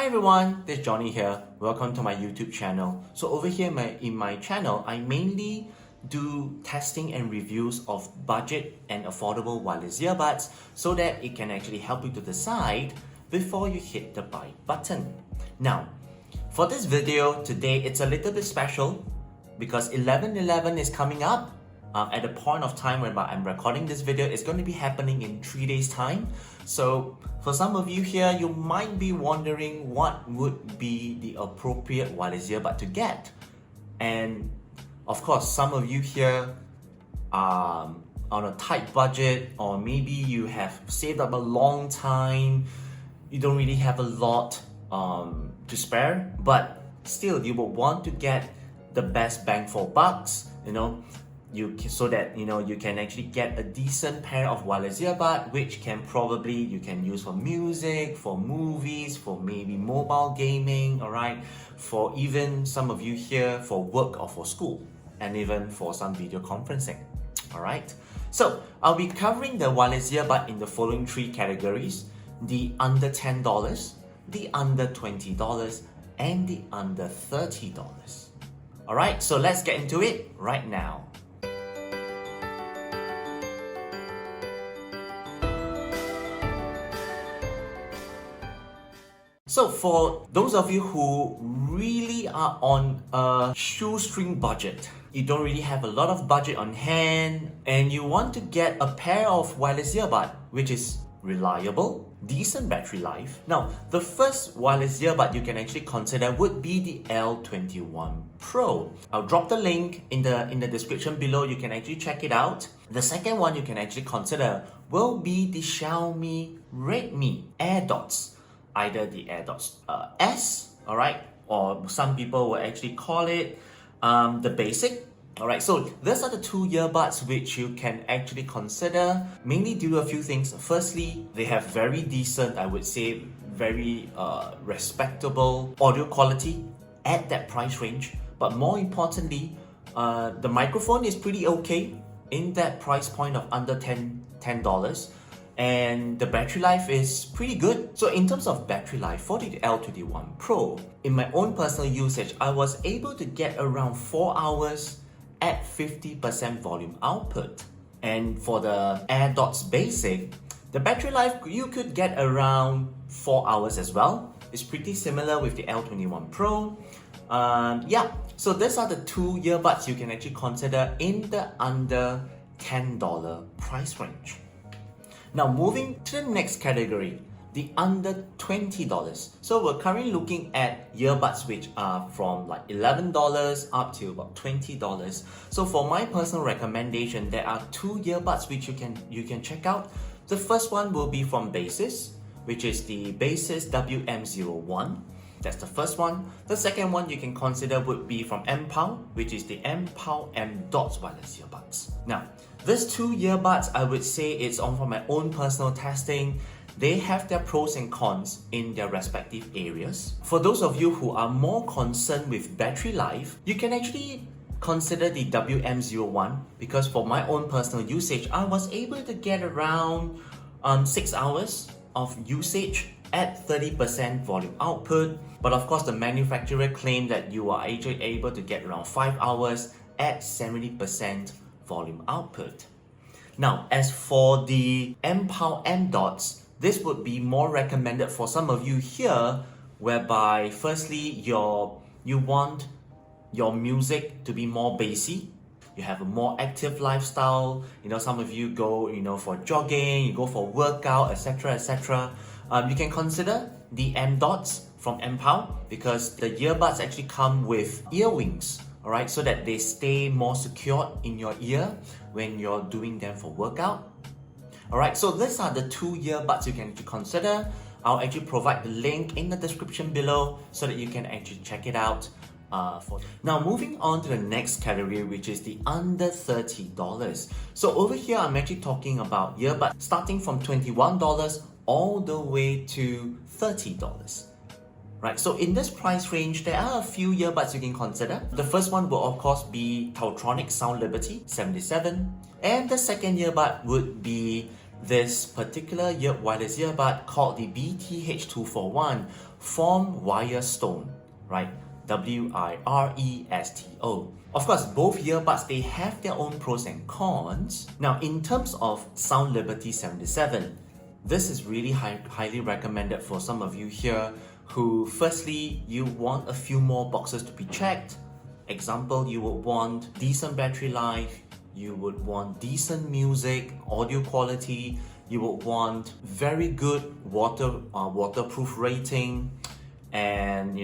Hi everyone, this is Johnny here. Welcome to my YouTube channel. So over here in my channel, I mainly do testing and reviews of budget and affordable wireless earbuds so that it can actually help you to decide before you hit the buy button. Now, for this video today, it's a little bit special because 11/11 is coming up. At the point of time when I'm recording this video, it's going to be happening in 3 days time. So for some of you here, you might be wondering what would be the appropriate wireless earbud to get. And of course, some of you here are on a tight budget, or maybe you have saved up a long time, you don't really have a lot to spare, but still you will want to get the best bang for bucks, so that you can actually get a decent pair of wireless earbud, which you can use for music, for movies, for maybe mobile gaming, alright, for even some of you here for work or for school, and even for some video conferencing. Alright, so I'll be covering the wireless earbud in the following 3 categories: the under $10, the under $20, and the under $30. Alright, so let's get into it right now. So for those of you who really are on a shoestring budget, you don't really have a lot of budget on hand, and you want to get a pair of wireless earbud which is reliable, decent battery life. Now, the first wireless earbud you can actually consider would be the L21 Pro. I'll drop the link in the description below. You can actually check it out. The second one you can actually consider will be the Xiaomi Redmi AirDots. Either the AirDots S, alright, or some people will actually call it the basic. Alright, so these are the 2 earbuds which you can actually consider, mainly due to a few things. Firstly, they have very decent, I would say, very respectable audio quality at that price range. But more importantly, the microphone is pretty okay in that price point of under $10. And the battery life is pretty good. So in terms of battery life for the L21 Pro, in my own personal usage, I was able to get around 4 hours at 50% volume output. And for the AirDots Basic, the battery life you could get around 4 hours as well. It's pretty similar with the L21 Pro. So these are the 2 earbuds you can actually consider in the under $10 price range. Now moving to the next category, the under $20. So we're currently looking at earbuds which are from like $11 up to about $20. So for my personal recommendation, there are 2 earbuds which you can check out. The first one will be from Basis, which is the Basis WM01. That's the first one. The second one you can consider would be from MPow, which is the MPow M.Dots wireless earbuds. Now, these 2 earbuds, I would say it's on for my own personal testing. They have their pros and cons in their respective areas. For those of you who are more concerned with battery life, you can actually consider the WM01, because for my own personal usage, I was able to get around 6 hours of usage at 30% volume output. But of course, the manufacturer claimed that you are actually able to get around 5 hours at 70% volume output. Now, as for the MPow M.Dots, this would be more recommended for some of you here, whereby firstly, you want your music to be more bassy. You have a more active lifestyle. Some of you go, for jogging, you go for workout, etc., etc. You can consider the M.Dots from MPow, because the earbuds actually come with ear wings, alright, so that they stay more secured in your ear when you're doing them for workout. Alright, so these are the 2 earbuds you can actually consider. I'll actually provide the link in the description below so that you can actually check it out. Now moving on to the next category, which is the under $30. So over here, I'm actually talking about earbuds starting from $21 all the way to $30. Right, so in this price range, there are a few earbuds you can consider. The first one will of course be Tautronic Sound Liberty 77, and the second earbud would be this particular wireless earbud called the BTH241 from Wirestone, right? Wiresto. Of course, both earbuds, they have their own pros and cons. Now, in terms of Sound Liberty 77, this is really highly recommended for some of you here who, firstly, you want a few more boxes to be checked. Example, you would want decent battery life, you would want decent music, audio quality, you would want very good waterproof rating, and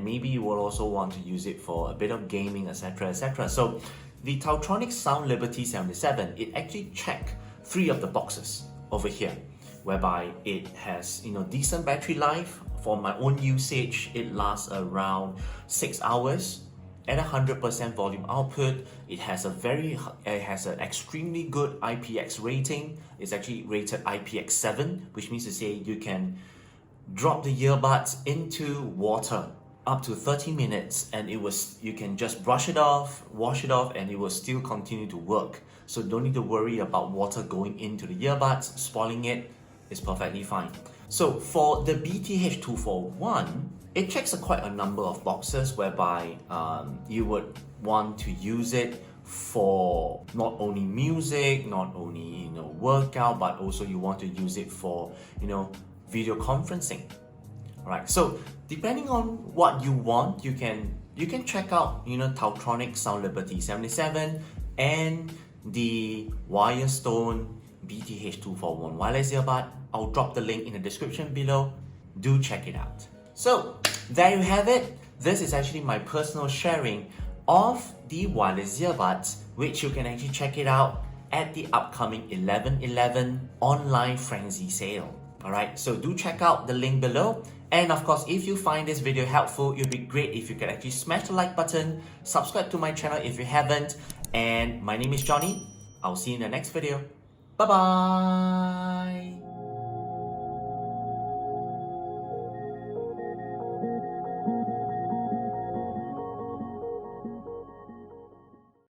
maybe you will also want to use it for a bit of gaming, etc, etc. So the Taotronic Sound Liberty 77, it actually check 3 of the boxes over here, whereby it has decent battery life. For my own usage, it lasts around 6 hours at 100% volume output. It has an extremely good IPX rating. It's actually rated IPX 7, which means to say you can drop the earbuds into water up to 30 minutes and you can just brush it off, wash it off, and it will still continue to work. So don't need to worry about water going into the earbuds, spoiling it. It's perfectly fine. So for the BTH241, it checks quite a number of boxes, whereby you would want to use it for not only music, not only workout, but also you want to use it for video conferencing. Alright, so depending on what you want, you can check out Taotronic Sound Liberty 77 and the Wirestone BTH241 wireless earbud. I'll drop the link in the description below. Do check it out. So there you have it. This is actually my personal sharing of the wireless earbuds, which you can actually check it out at the upcoming 11/11 online frenzy sale. Alright, so do check out the link below. And of course, if you find this video helpful, it would be great if you could actually smash the like button, subscribe to my channel if you haven't. And my name is Johnny. I'll see you in the next video. Bye bye.